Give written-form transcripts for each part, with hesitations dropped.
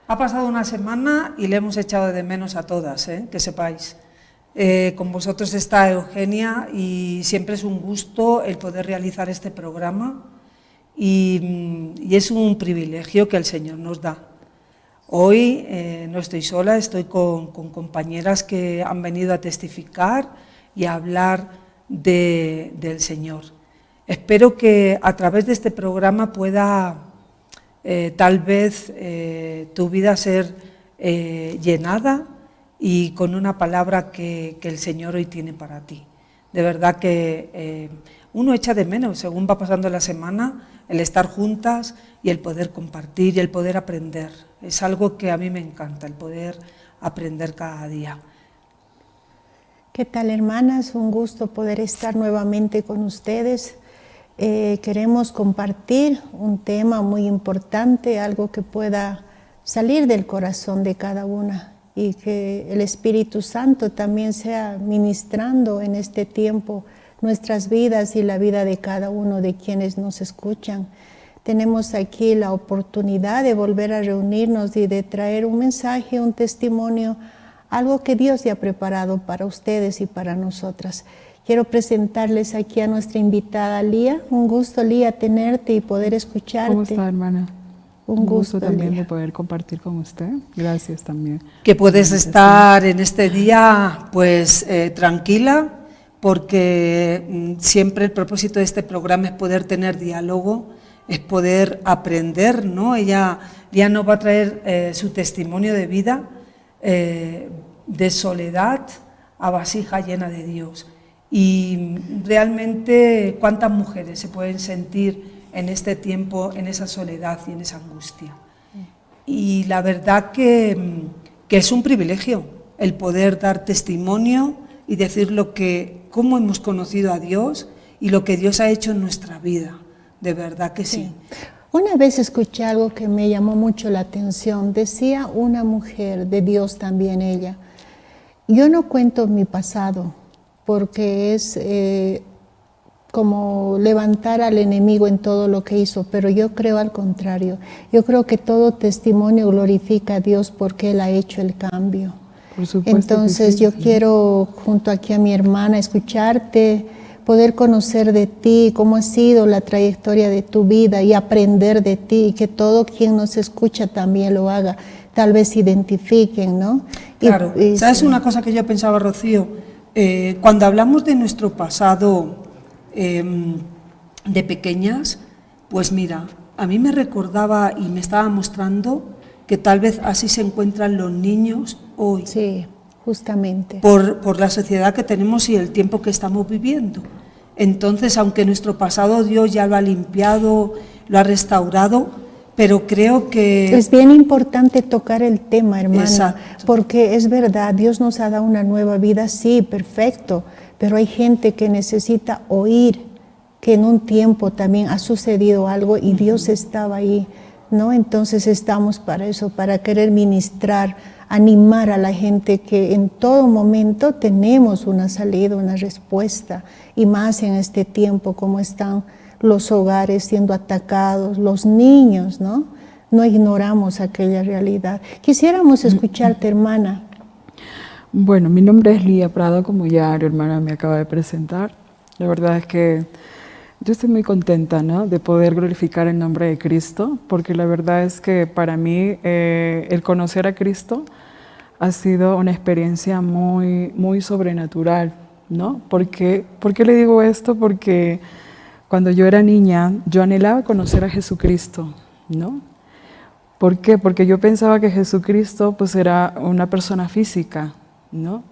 Ha pasado una semana y le hemos echado de menos a todas, que sepáis. Con vosotros está Eugenia y siempre es un gusto el poder realizar este programa y es un privilegio que el Señor nos da. Hoy no estoy sola, estoy con compañeras que han venido a testificar y a hablar del Señor. Espero que a través de este programa pueda tal vez tu vida ser llenada y con una palabra que el Señor hoy tiene para ti. De verdad que uno echa de menos, según va pasando la semana, el estar juntas y el poder compartir y el poder aprender. Es algo que a mí me encanta, el poder aprender cada día. ¿Qué tal, hermanas? Un gusto poder estar nuevamente con ustedes. Queremos compartir un tema muy importante, algo que pueda salir del corazón de cada una y que el Espíritu Santo también sea ministrando en este tiempo nuestras vidas y la vida de cada uno de quienes nos escuchan. Tenemos aquí la oportunidad de volver a reunirnos y de traer un mensaje, un testimonio, algo que Dios ya ha preparado para ustedes y para nosotras. Quiero presentarles aquí a nuestra invitada Lía. Un gusto, Lía, tenerte y poder escucharte. ¿Cómo está, hermana? Un gusto también Lía, de poder compartir con usted. Gracias también. Que puedes estar en este día pues tranquila, porque siempre el propósito de este programa es poder tener diálogo, es poder aprender, ¿no? Ella nos va a traer su testimonio de vida, de soledad a vasija llena de Dios. Y realmente cuántas mujeres se pueden sentir en este tiempo, en esa soledad y en esa angustia. Y la verdad que es un privilegio el poder dar testimonio y decir cómo hemos conocido a Dios y lo que Dios ha hecho en nuestra vida. De verdad que sí. Una vez escuché algo que me llamó mucho la atención. Decía una mujer de Dios también ella: yo no cuento mi pasado, porque es como levantar al enemigo en todo lo que hizo, pero yo creo al contrario. Yo creo que todo testimonio glorifica a Dios porque Él ha hecho el cambio. Por supuesto. Entonces sí, yo quiero, junto aquí a mi hermana, escucharte, poder conocer de ti, cómo ha sido la trayectoria de tu vida y aprender de ti, y que todo quien nos escucha también lo haga, tal vez identifiquen, ¿no? Claro, ¿sabes una cosa que yo pensaba, Rocío? Cuando hablamos de nuestro pasado de pequeñas, pues mira, a mí me recordaba y me estaba mostrando que tal vez así se encuentran los niños hoy. Sí, justamente. Por la sociedad que tenemos y el tiempo que estamos viviendo. Entonces, aunque nuestro pasado Dios ya lo ha limpiado, lo ha restaurado, pero creo que... Es bien importante tocar el tema, hermana. Exacto. Porque es verdad, Dios nos ha dado una nueva vida, sí, perfecto, pero hay gente que necesita oír que en un tiempo también ha sucedido algo y Dios estaba ahí, ¿no? Entonces estamos para eso, para querer ministrar, animar a la gente que en todo momento tenemos una salida, una respuesta, y más en este tiempo como están los hogares siendo atacados, los niños, ¿no? No ignoramos aquella realidad. Quisiéramos escucharte, hermana. Bueno, mi nombre es Lía Prado, como ya la hermana me acaba de presentar. La verdad es que yo estoy muy contenta, ¿no?, de poder glorificar el nombre de Cristo, porque la verdad es que para mí el conocer a Cristo ha sido una experiencia muy, muy sobrenatural, ¿no? ¿Por qué le digo esto? Porque cuando yo era niña, yo anhelaba conocer a Jesucristo, ¿no? ¿Por qué? Porque yo pensaba que Jesucristo pues era una persona física, ¿no?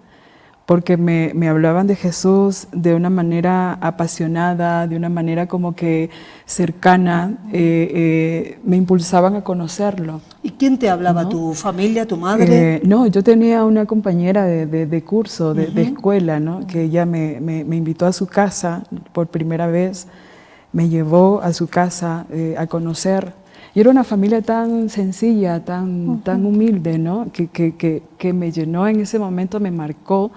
Porque me hablaban de Jesús de una manera apasionada, de una manera como que cercana, me impulsaban a conocerlo. ¿Y quién te hablaba? ¿No? ¿Tu familia, tu madre? No, yo tenía una compañera de curso, de escuela, ¿no?, que ella me invitó a su casa por primera vez, me llevó a su casa a conocer. Y era una familia tan sencilla, tan humilde, ¿no?, que me llenó en ese momento, me marcó,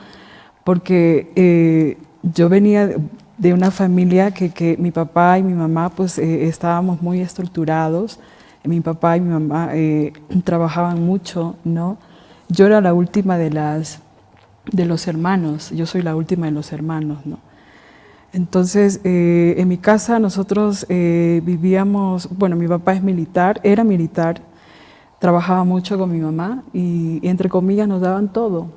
porque yo venía de una familia que mi papá y mi mamá pues estábamos muy estructurados mi papá y mi mamá trabajaban mucho, ¿no? Yo era la última de los hermanos, yo soy la última de los hermanos, ¿no? Entonces, en mi casa nosotros vivíamos, bueno, mi papá es militar, era militar, trabajaba mucho con mi mamá y entre comillas nos daban todo,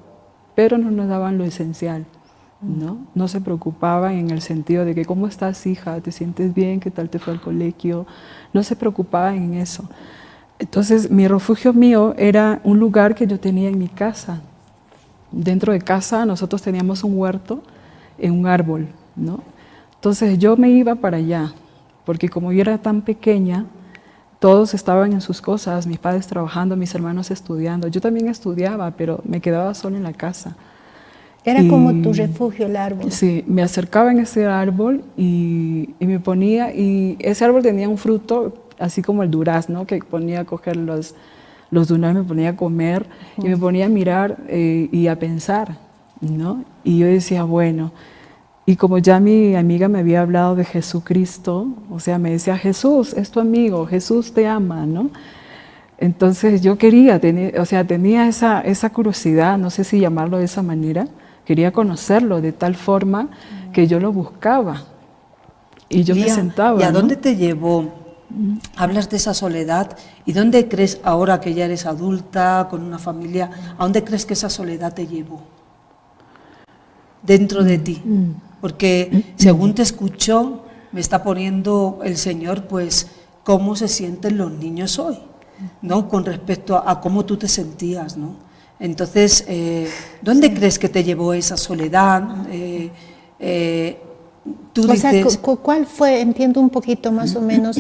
pero no nos daban lo esencial, ¿no? No se preocupaban en el sentido de que ¿cómo estás, hija? ¿Te sientes bien? ¿Qué tal te fue al colegio? No se preocupaban en eso. Entonces, mi refugio mío era un lugar que yo tenía en mi casa. Dentro de casa nosotros teníamos un huerto en un árbol, ¿no? Entonces yo me iba para allá, porque como yo era tan pequeña, todos estaban en sus cosas, mis padres trabajando, mis hermanos estudiando. Yo también estudiaba, pero me quedaba sola en la casa. Era como tu refugio el árbol. Sí, me acercaba en ese árbol y me ponía, y ese árbol tenía un fruto, así como el durazno, que ponía a coger los duraznos, me ponía a comer y me ponía a mirar y a pensar, ¿no? Y yo decía, bueno, y como ya mi amiga me había hablado de Jesucristo, o sea, me decía, Jesús es tu amigo, Jesús te ama, ¿no? Entonces yo quería, tenía esa curiosidad, no sé si llamarlo de esa manera, quería conocerlo de tal forma que yo lo buscaba y yo me sentaba. ¿Y a ¿no? dónde te llevó? Hablas de esa soledad, ¿y dónde crees ahora que ya eres adulta, con una familia, a dónde crees que esa soledad te llevó? Dentro de ti. Porque según te escucho, me está poniendo el Señor, pues, cómo se sienten los niños hoy, ¿no? Con respecto a cómo tú te sentías, ¿no? Entonces, ¿dónde crees que te llevó esa soledad? Tú dices... ¿Cuál fue, entiendo un poquito más o menos,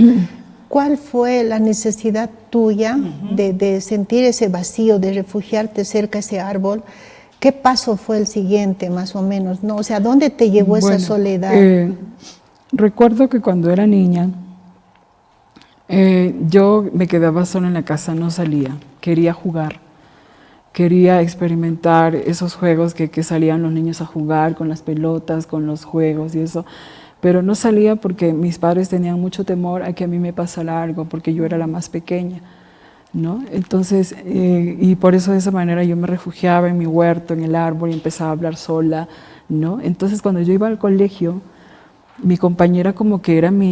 cuál fue la necesidad tuya de sentir ese vacío, de refugiarte cerca de ese árbol? ¿Qué paso fue el siguiente, más o menos? ¿No? O sea, ¿dónde te llevó esa soledad? Recuerdo que cuando era niña, yo me quedaba sola en la casa, no salía, quería jugar. Quería experimentar esos juegos que salían los niños a jugar con las pelotas, con los juegos y eso, pero no salía porque mis padres tenían mucho temor a que a mí me pasara algo, porque yo era la más pequeña, ¿no? Entonces, y por eso de esa manera yo me refugiaba en mi huerto, en el árbol y empezaba a hablar sola, ¿no? Entonces cuando yo iba al colegio, mi compañera como que era no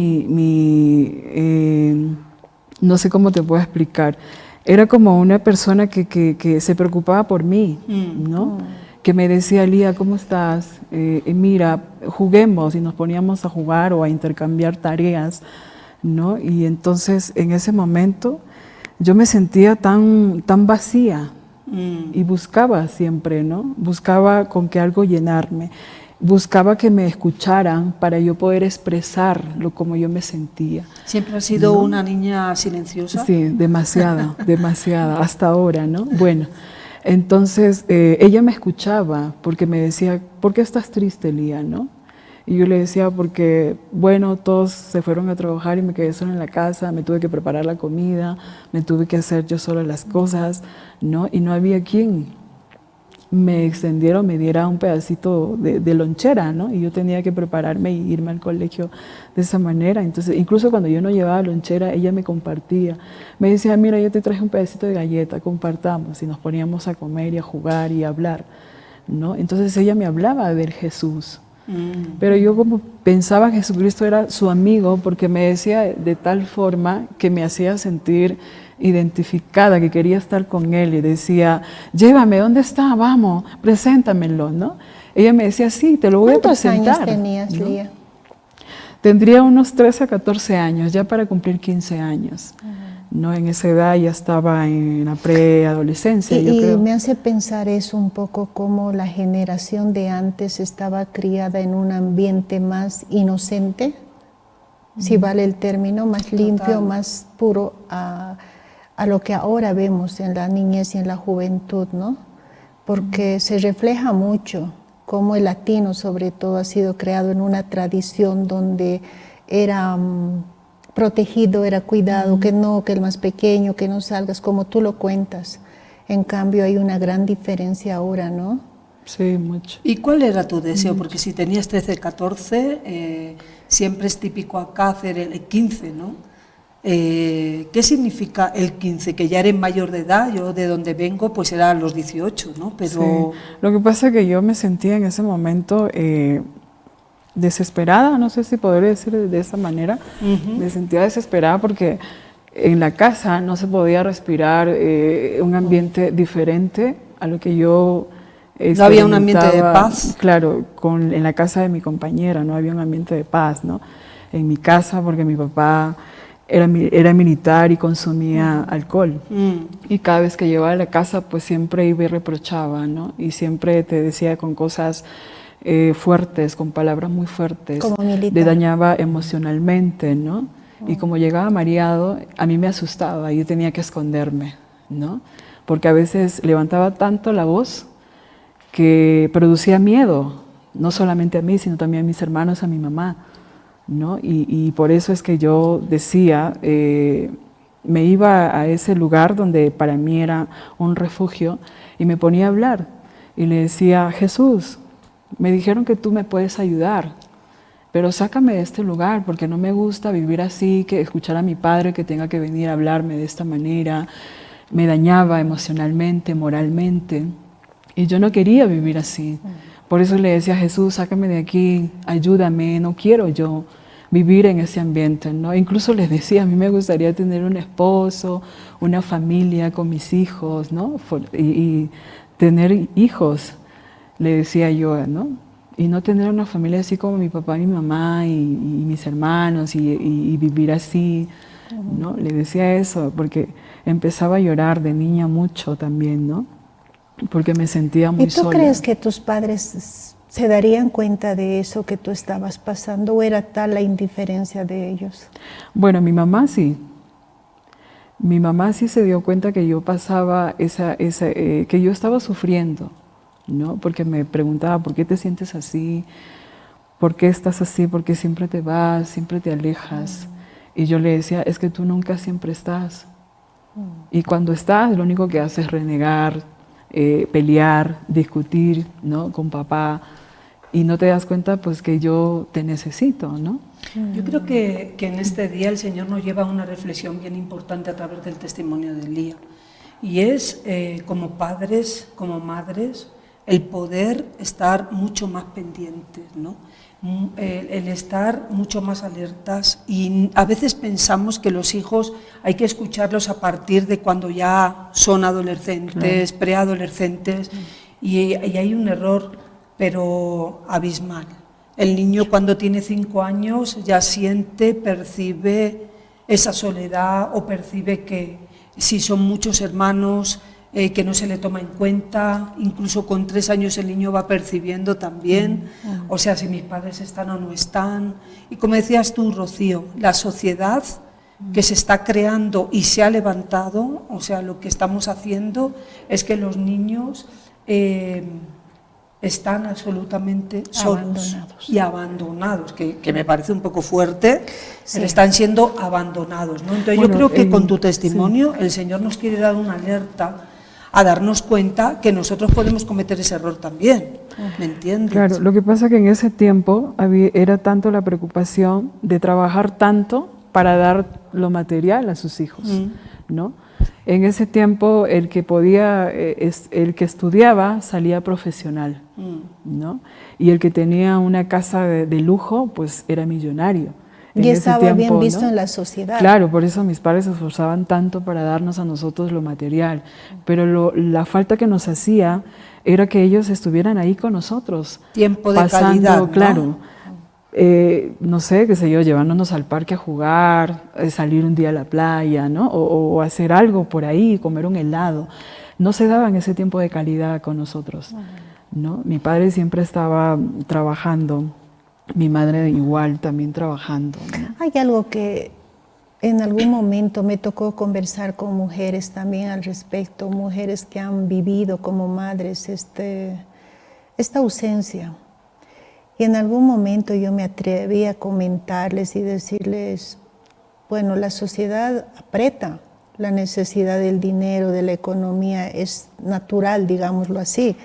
sé cómo te puedo explicar, era como una persona que se preocupaba por mí, ¿no? Que me decía, Lía, ¿cómo estás? Mira, juguemos, y nos poníamos a jugar o a intercambiar tareas, ¿no? Y entonces en ese momento yo me sentía tan vacía y buscaba siempre, ¿no? Buscaba con que algo llenarme. Buscaba que me escucharan para yo poder expresar como yo me sentía. ¿Siempre has sido una niña silenciosa? Sí, demasiada, hasta ahora, ¿no? Bueno, entonces ella me escuchaba porque me decía, ¿por qué estás triste, Lía, no? Y yo le decía, porque, bueno, todos se fueron a trabajar y me quedé sola en la casa, me tuve que preparar la comida, me tuve que hacer yo sola las cosas, ¿no? Y no había quien me extendiera o me diera un pedacito de lonchera, ¿no? Y yo tenía que prepararme y irme al colegio de esa manera. Entonces, incluso cuando yo no llevaba lonchera, ella me compartía. Me decía, mira, yo te traje un pedacito de galleta, compartamos. Y nos poníamos a comer y a jugar y a hablar, ¿no? Entonces ella me hablaba del Jesús. Pero yo como pensaba que Jesucristo era su amigo porque me decía de tal forma que me hacía sentir identificada, que quería estar con él y decía, llévame, ¿dónde está? Vamos, preséntamelo, ¿no? Ella me decía, sí, te lo voy a presentar. ¿Cuántos años tenías, ¿no? Lía? Tendría unos 13 a 14 años, ya para cumplir 15 años. ¿No? En esa edad ya estaba en la preadolescencia, yo creo. Y me hace pensar eso un poco como la generación de antes estaba criada en un ambiente más inocente, si vale el término, más limpio, Total. más puro a lo que ahora vemos en la niñez y en la juventud, ¿no? Porque se refleja mucho cómo el latino sobre todo ha sido creado en una tradición donde era protegido, era cuidado, que el más pequeño, que no salgas, como tú lo cuentas. En cambio hay una gran diferencia ahora, ¿no? Sí, mucho. ¿Y cuál era tu deseo? Porque si tenías 13, 14, siempre es típico acá hacer el 15, ¿no? ¿Qué significa el 15? Que ya eres mayor de edad, yo de donde vengo pues era a los 18, ¿no? Pero... Sí. Lo que pasa es que yo me sentía en ese momento desesperada, no sé si podría decir de esa manera, me sentía desesperada porque en la casa no se podía respirar un ambiente diferente a lo que yo no había un ambiente de paz. Claro, en la casa de mi compañera no había un ambiente de paz, ¿no? En mi casa, porque mi papá era militar y consumía alcohol. Y cada vez que llegaba a la casa, pues siempre iba y reprochaba, ¿no? Y siempre te decía con cosas fuertes, con palabras muy fuertes. Como militar. Le dañaba emocionalmente, ¿no? Y como llegaba mareado, a mí me asustaba y yo tenía que esconderme, ¿no? Porque a veces levantaba tanto la voz que producía miedo, no solamente a mí, sino también a mis hermanos, a mi mamá, ¿no? Y por eso es que yo decía, me iba a ese lugar donde para mí era un refugio y me ponía a hablar y le decía, Jesús, me dijeron que tú me puedes ayudar, pero sácame de este lugar porque no me gusta vivir así, que escuchar a mi padre que tenga que venir a hablarme de esta manera, me dañaba emocionalmente, moralmente, y yo no quería vivir así. Por eso le decía a Jesús, sácame de aquí, ayúdame, no quiero yo vivir en ese ambiente, ¿no? Incluso les decía, a mí me gustaría tener un esposo, una familia con mis hijos, ¿no? Y tener hijos, le decía yo, ¿no? Y no tener una familia así como mi papá y mi mamá y mis hermanos y vivir así, ¿no? Le decía eso porque empezaba a llorar de niña mucho también, ¿no? Porque me sentía muy sola. ¿Y tú crees que tus padres se darían cuenta de eso que tú estabas pasando o era tal la indiferencia de ellos? Bueno, mi mamá sí. Mi mamá sí se dio cuenta que yo pasaba que yo estaba sufriendo, ¿no? Porque me preguntaba, ¿por qué te sientes así? ¿Por qué estás así? ¿Por qué siempre te vas? ¿Siempre te alejas? Y yo le decía, es que tú nunca siempre estás. Y cuando estás, lo único que haces es renegar, pelear, discutir, ¿no? Con papá. Y no te das cuenta pues que yo te necesito, ¿no? Yo creo que en este día el Señor nos lleva a una reflexión bien importante a través del testimonio de Lía. Y es, como padres, como madres, el poder estar mucho más pendientes, ¿no? El estar mucho más alertas, y a veces pensamos que los hijos hay que escucharlos a partir de cuando ya son adolescentes, preadolescentes, y hay un error, pero abismal. El niño cuando tiene 5 años ya siente, percibe esa soledad o percibe que si son muchos hermanos, que no se le toma en cuenta, incluso con 3 años el niño va percibiendo también, o sea, si mis padres están o no están. Y como decías tú, Rocío, la sociedad que se está creando y se ha levantado, o sea, lo que estamos haciendo es que los niños están absolutamente solos y abandonados, que me parece un poco fuerte, pero están siendo abandonados, ¿no? Entonces yo creo que con tu testimonio el Señor nos quiere dar una alerta a darnos cuenta que nosotros podemos cometer ese error también, ¿me entiendes? Claro, lo que pasa es que en ese tiempo era tanto la preocupación de trabajar tanto para dar lo material a sus hijos, ¿no? En ese tiempo el que estudiaba salía profesional, ¿no? Y el que tenía una casa de lujo, pues era millonario. Y estaba bien visto, ¿no?, en la sociedad. Claro, por eso mis padres se esforzaban tanto para darnos a nosotros lo material. Pero la falta que nos hacía era que ellos estuvieran ahí con nosotros. Tiempo de calidad, ¿no? Claro. No sé, qué sé yo, llevándonos al parque a jugar, salir un día a la playa, ¿no? O hacer algo por ahí, comer un helado. No se daban ese tiempo de calidad con nosotros, ¿no? Mi padre siempre estaba trabajando, mi madre igual, también trabajando, ¿no? Hay algo que en algún momento me tocó conversar con mujeres también al respecto, mujeres que han vivido como madres esta ausencia. Y en algún momento yo me atreví a comentarles y decirles, bueno, la sociedad aprieta, la necesidad del dinero, de la economía es natural, digámoslo así,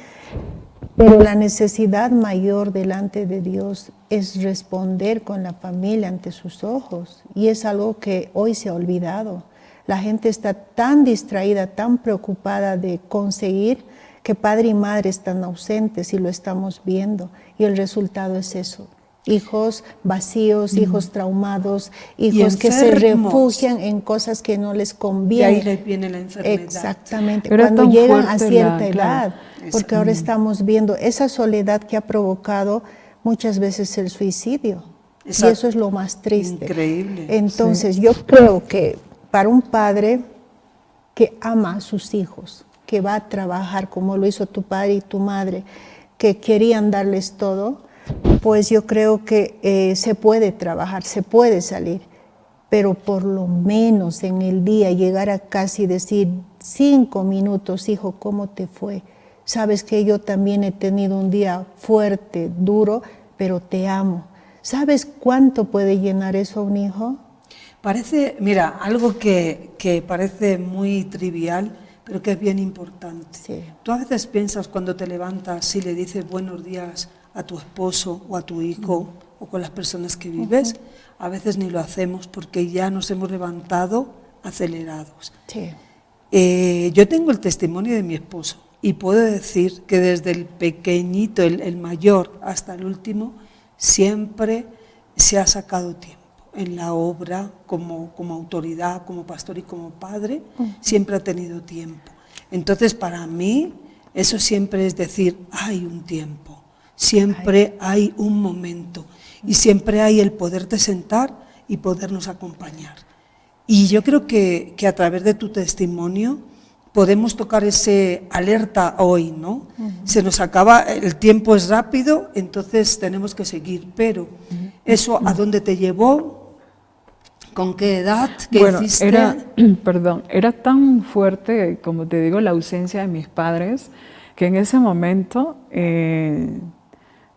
Pero la necesidad mayor delante de Dios es responder con la familia ante sus ojos. Y es algo que hoy se ha olvidado. La gente está tan distraída, tan preocupada de conseguir, que padre y madre están ausentes y lo estamos viendo. Y el resultado es eso. Hijos vacíos, hijos traumados, hijos que se refugian en cosas que no les convienen. Y ahí les viene la enfermedad. Exactamente, Pero cuando llegan a cierta edad. Claro. Porque ahora estamos viendo esa soledad que ha provocado muchas veces el suicidio. Exacto. Y eso es lo más triste. Increíble. Entonces, yo creo que para un padre que ama a sus hijos, que va a trabajar como lo hizo tu padre y tu madre, que querían darles todo, pues yo creo que se puede trabajar, se puede salir, pero por lo menos en el día llegar a casa y decir 5 minutos, hijo, ¿cómo te fue? Sabes que yo también he tenido un día fuerte, duro, pero te amo. ¿Sabes cuánto puede llenar eso a un hijo? Parece, mira, algo que parece muy trivial, pero que es bien importante. Sí. Tú a veces piensas cuando te levantas y le dices buenos días a tu esposo o a tu hijo o con las personas que vives, a veces ni lo hacemos porque ya nos hemos levantado acelerados. Sí. Yo tengo el testimonio de mi esposo y puedo decir que desde el pequeñito, el mayor, hasta el último, siempre se ha sacado tiempo en la obra como autoridad, como pastor y como padre, siempre ha tenido tiempo. Entonces, para mí, eso siempre es decir, hay un tiempo, siempre hay un momento y siempre hay el poderte sentar y podernos acompañar. Y yo creo que a través de tu testimonio podemos tocar ese alerta hoy, ¿no? Se nos acaba, el tiempo es rápido, entonces tenemos que seguir, pero eso ¿a dónde te llevó? ¿Con qué edad? ¿Qué hiciste? Era tan fuerte, como te digo, la ausencia de mis padres, que en ese momento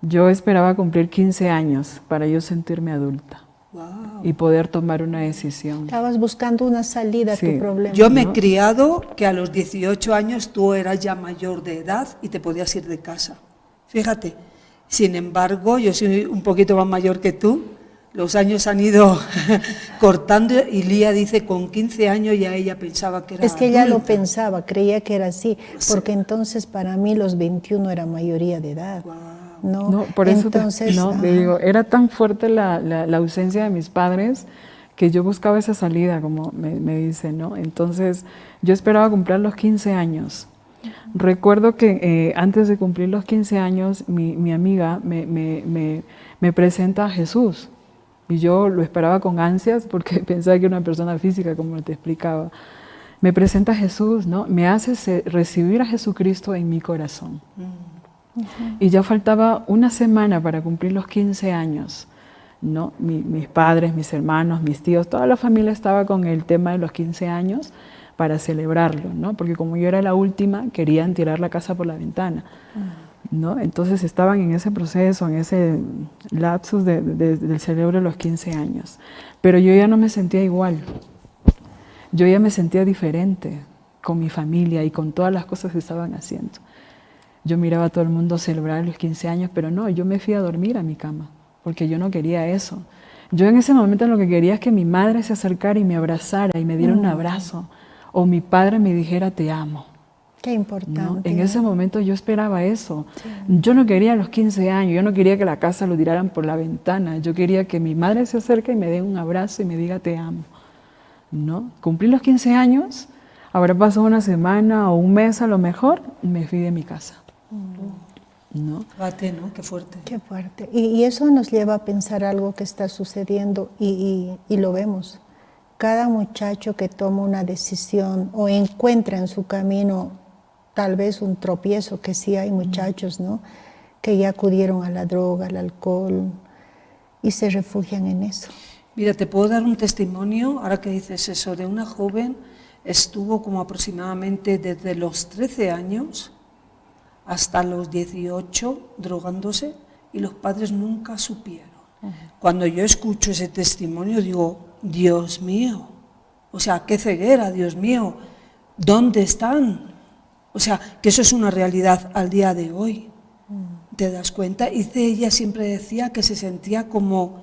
yo esperaba cumplir 15 años para yo sentirme adulta. Wow. Y poder tomar una decisión. Estabas buscando una salida a tu problema. Yo me he criado que a los 18 años tú eras ya mayor de edad y te podías ir de casa. Fíjate, sin embargo, yo soy un poquito más mayor que tú, los años han ido cortando y Lía dice con 15 años ya ella pensaba que era Es que ella lo adulta. pensaba, creía que era así, porque entonces para mí los 21 era mayoría de edad. Wow. No, por eso entonces, te digo, era tan fuerte la ausencia de mis padres que yo buscaba esa salida, como me dicen, ¿no? Entonces yo esperaba cumplir los 15 años. Recuerdo que antes de cumplir los 15 años, mi amiga me presenta a Jesús y yo lo esperaba con ansias porque pensaba que era una persona física, como te explicaba. Me presenta a Jesús, ¿no? Me hace recibir a Jesucristo en mi corazón. Y ya faltaba una semana para cumplir los 15 años, ¿no? Mis padres, mis hermanos, mis tíos, toda la familia estaba con el tema de los 15 años para celebrarlo, ¿no? Porque como yo era la última, querían tirar la casa por la ventana, ¿no? Entonces estaban en ese proceso, en ese lapsus del celebro de los 15 años. Pero yo ya no me sentía igual, yo ya me sentía diferente con mi familia y con todas las cosas que estaban haciendo. Yo miraba a todo el mundo celebrar los 15 años, pero no, yo me fui a dormir a mi cama, porque yo no quería eso. Yo en ese momento lo que quería es que mi madre se acercara y me abrazara y me diera un abrazo, o mi padre me dijera te amo. Qué importante. ¿No? En ese momento yo esperaba eso. Sí. Yo no quería los 15 años, yo no quería que la casa lo tiraran por la ventana, yo quería que mi madre se acerque y me dé un abrazo y me diga te amo. ¿No? Cumplí los 15 años, habrá pasado una semana o un mes a lo mejor, y me fui de mi casa. ¿No? Bate, ¿no? Qué fuerte. Qué fuerte. Y eso nos lleva a pensar algo que está sucediendo y lo vemos. Cada muchacho que toma una decisión o encuentra en su camino tal vez un tropiezo, que sí hay muchachos, ¿no? Que ya acudieron a la droga, al alcohol y se refugian en eso. Mira, te puedo dar un testimonio, ahora que dices eso, de una joven, estuvo como aproximadamente desde los 13 años hasta los 18 drogándose y los padres nunca supieron. Cuando yo escucho ese testimonio digo, Dios mío, o sea, qué ceguera, Dios mío, ¿dónde están? O sea, que eso es una realidad al día de hoy. ¿Te das cuenta? Y ella siempre decía que se sentía como,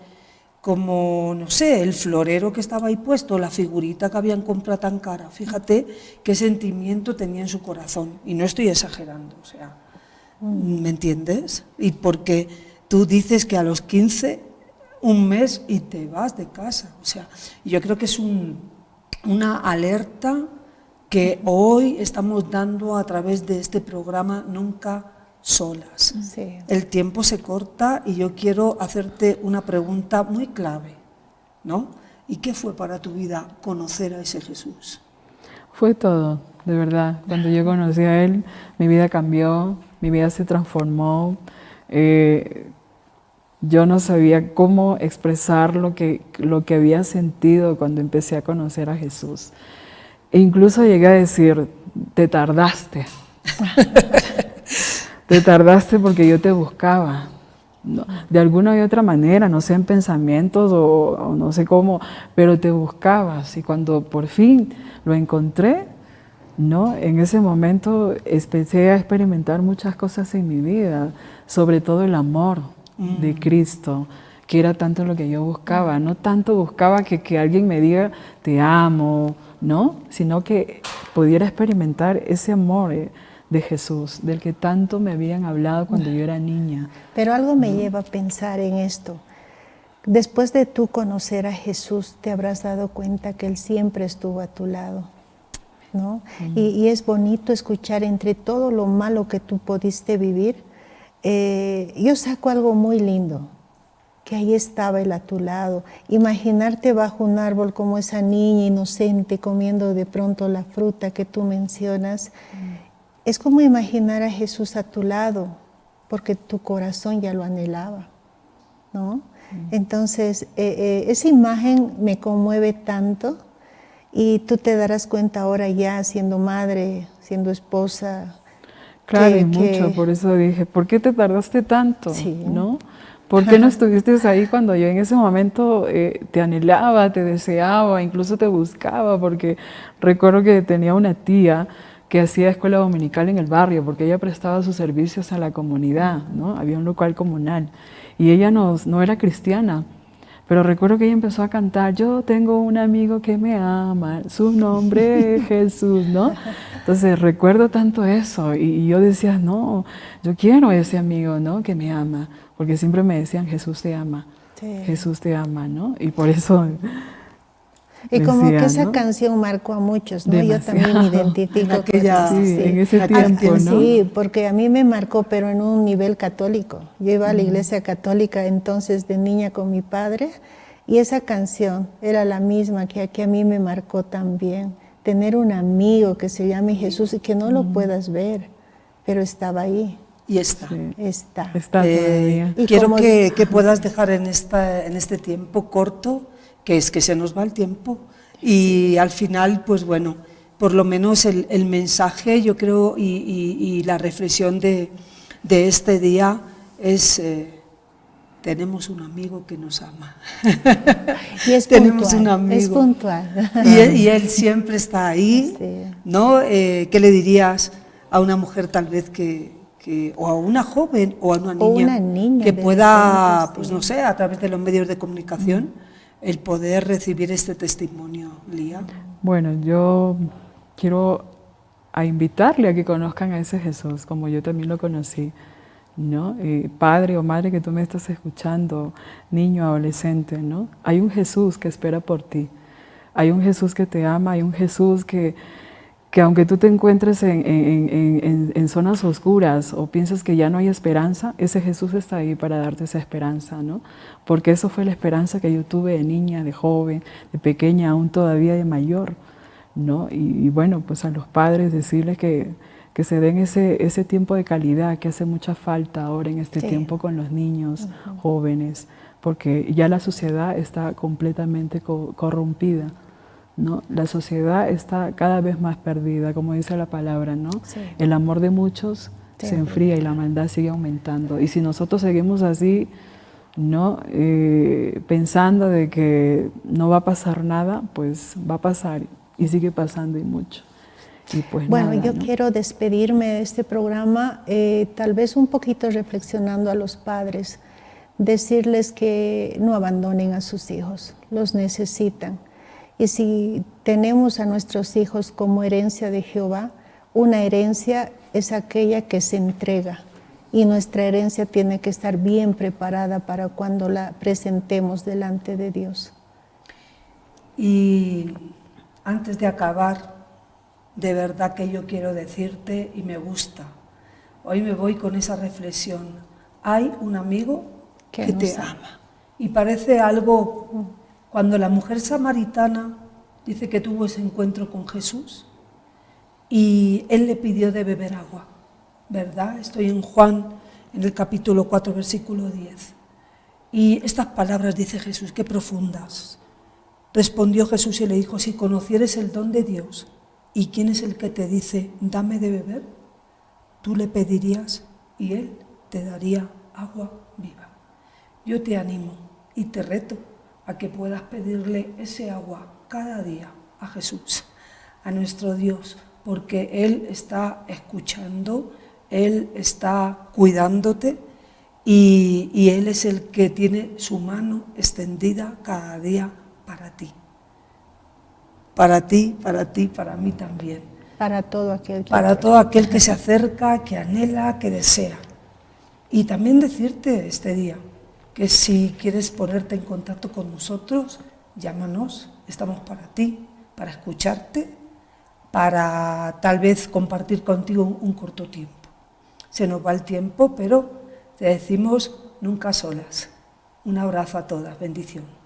no sé, el florero que estaba ahí puesto, la figurita que habían comprado tan cara. Fíjate qué sentimiento tenía en su corazón. Y no estoy exagerando, o sea, ¿me entiendes? Y porque tú dices que a los 15, un mes y te vas de casa. O sea, yo creo que es una alerta que hoy estamos dando a través de este programa Nunca Solas. Sí. El tiempo se corta y yo quiero hacerte una pregunta muy clave, ¿no? ¿Y qué fue para tu vida conocer a ese Jesús? Fue todo, de verdad. Cuando yo conocí a Él, mi vida cambió, mi vida se transformó. Yo no sabía cómo expresar lo que había sentido cuando empecé a conocer a Jesús. E incluso llegué a decir, te tardaste. Te tardaste porque yo te buscaba. No, de alguna y otra manera, no sé, en pensamientos o no sé cómo, pero te buscabas. Y cuando por fin lo encontré, ¿no? En ese momento empecé a experimentar muchas cosas en mi vida, sobre todo el amor de Cristo, que era tanto lo que yo buscaba. No tanto buscaba que alguien me diga, te amo, ¿no? Sino que pudiera experimentar ese amor de Jesús, del que tanto me habían hablado cuando yo era niña. Pero algo me lleva a pensar en esto. Después de tú conocer a Jesús, te habrás dado cuenta que Él siempre estuvo a tu lado, ¿no? Y es bonito escuchar entre todo lo malo que tú pudiste vivir. Yo saco algo muy lindo, que ahí estaba Él a tu lado. Imaginarte bajo un árbol como esa niña inocente comiendo de pronto la fruta que tú mencionas. Es como imaginar a Jesús a tu lado, porque tu corazón ya lo anhelaba, ¿no? Entonces, esa imagen me conmueve tanto y tú te darás cuenta ahora ya siendo madre, siendo esposa. Claro, y mucho, por eso dije, ¿por qué te tardaste tanto? Sí. ¿No? ¿Por qué no estuviste ahí cuando yo en ese momento te anhelaba, te deseaba, incluso te buscaba? Porque recuerdo que tenía una tía que hacía escuela dominical en el barrio, porque ella prestaba sus servicios a la comunidad, ¿no? Había un local comunal, y ella no era cristiana, pero recuerdo que ella empezó a cantar, yo tengo un amigo que me ama, su nombre es Jesús, ¿no? Entonces recuerdo tanto eso, y yo decía, no, yo quiero ese amigo, ¿no? Que me ama, porque siempre me decían, Jesús te ama, Sí. Jesús te ama, ¿no? Y por eso... Y como decía, que esa ¿no? canción marcó a muchos, ¿no? Demasiado. Yo también me identifico con aquella- eso, Sí, en ese tiempo, ¿no? Sí, porque a mí me marcó, pero en un nivel católico. Yo iba a la iglesia católica entonces de niña con mi padre, y esa canción era la misma que a mí me marcó también. Tener un amigo que se llame Jesús y que no lo puedas ver, pero estaba ahí. Y está. Sí. Está. Está todavía. Y Quiero como- que puedas dejar en este tiempo corto, que es que se nos va el tiempo, y al final, pues bueno, por lo menos el mensaje, yo creo, y la reflexión de este día es, tenemos un amigo que nos ama. Y es Tenemos puntual, un amigo. es puntual. Y él siempre está ahí, Sí. ¿no? ¿Qué le dirías a una mujer tal vez o a una joven o a una niña, que de pueda, repente, pues sí. no sé, a través de los medios de comunicación, el poder recibir este testimonio, Lía? Bueno, yo quiero invitarle a que conozcan a ese Jesús, como yo también lo conocí, ¿no? Padre o madre que tú me estás escuchando, niño, adolescente, ¿no? Hay un Jesús que espera por ti, hay un Jesús que te ama, hay un Jesús que aunque tú te encuentres en zonas oscuras o piensas que ya no hay esperanza, ese Jesús está ahí para darte esa esperanza, ¿no? Porque eso fue la esperanza que yo tuve de niña, de joven, de pequeña, aún todavía de mayor, ¿no? Y bueno, pues a los padres decirles que se den ese tiempo de calidad que hace mucha falta ahora en este Sí. tiempo con los niños, jóvenes, porque ya la sociedad está completamente corrompida, ¿no? La sociedad está cada vez más perdida, como dice la palabra, ¿no? Sí. El amor de muchos se enfría y la maldad sigue aumentando. Y si nosotros seguimos así, ¿no? Pensando de que no va a pasar nada, pues va a pasar y sigue pasando y mucho. Y pues bueno, nada, yo ¿no? quiero despedirme de este programa, tal vez un poquito reflexionando a los padres, decirles que no abandonen a sus hijos, los necesitan. Y si tenemos a nuestros hijos como herencia de Jehová, una herencia es aquella que se entrega. Y nuestra herencia tiene que estar bien preparada para cuando la presentemos delante de Dios. Y antes de acabar, de verdad que yo quiero decirte, y me gusta, hoy me voy con esa reflexión, hay un amigo que te ama. Y parece algo, cuando la mujer samaritana dice que tuvo ese encuentro con Jesús, y él le pidió de beber agua, ¿verdad? Estoy en Juan, en el capítulo 4, versículo 10. Y estas palabras dice Jesús, qué profundas. Respondió Jesús y le dijo, si conocieres el don de Dios, ¿y quién es el que te dice, dame de beber? Tú le pedirías y él te daría agua viva. Yo te animo y te reto a que puedas pedirle ese agua cada día a Jesús, a nuestro Dios, porque Él está escuchando, Él está cuidándote y Él es el que tiene su mano extendida cada día para ti. Para ti, para ti, para mí también. Para todo aquel que Para todo aquel que se acerca, que anhela, que desea. Y también decirte este día que si quieres ponerte en contacto con nosotros, llámanos, estamos para ti, para escucharte, para tal vez compartir contigo un corto tiempo. Se nos va el tiempo, pero te decimos nunca solas. Un abrazo a todas, bendición.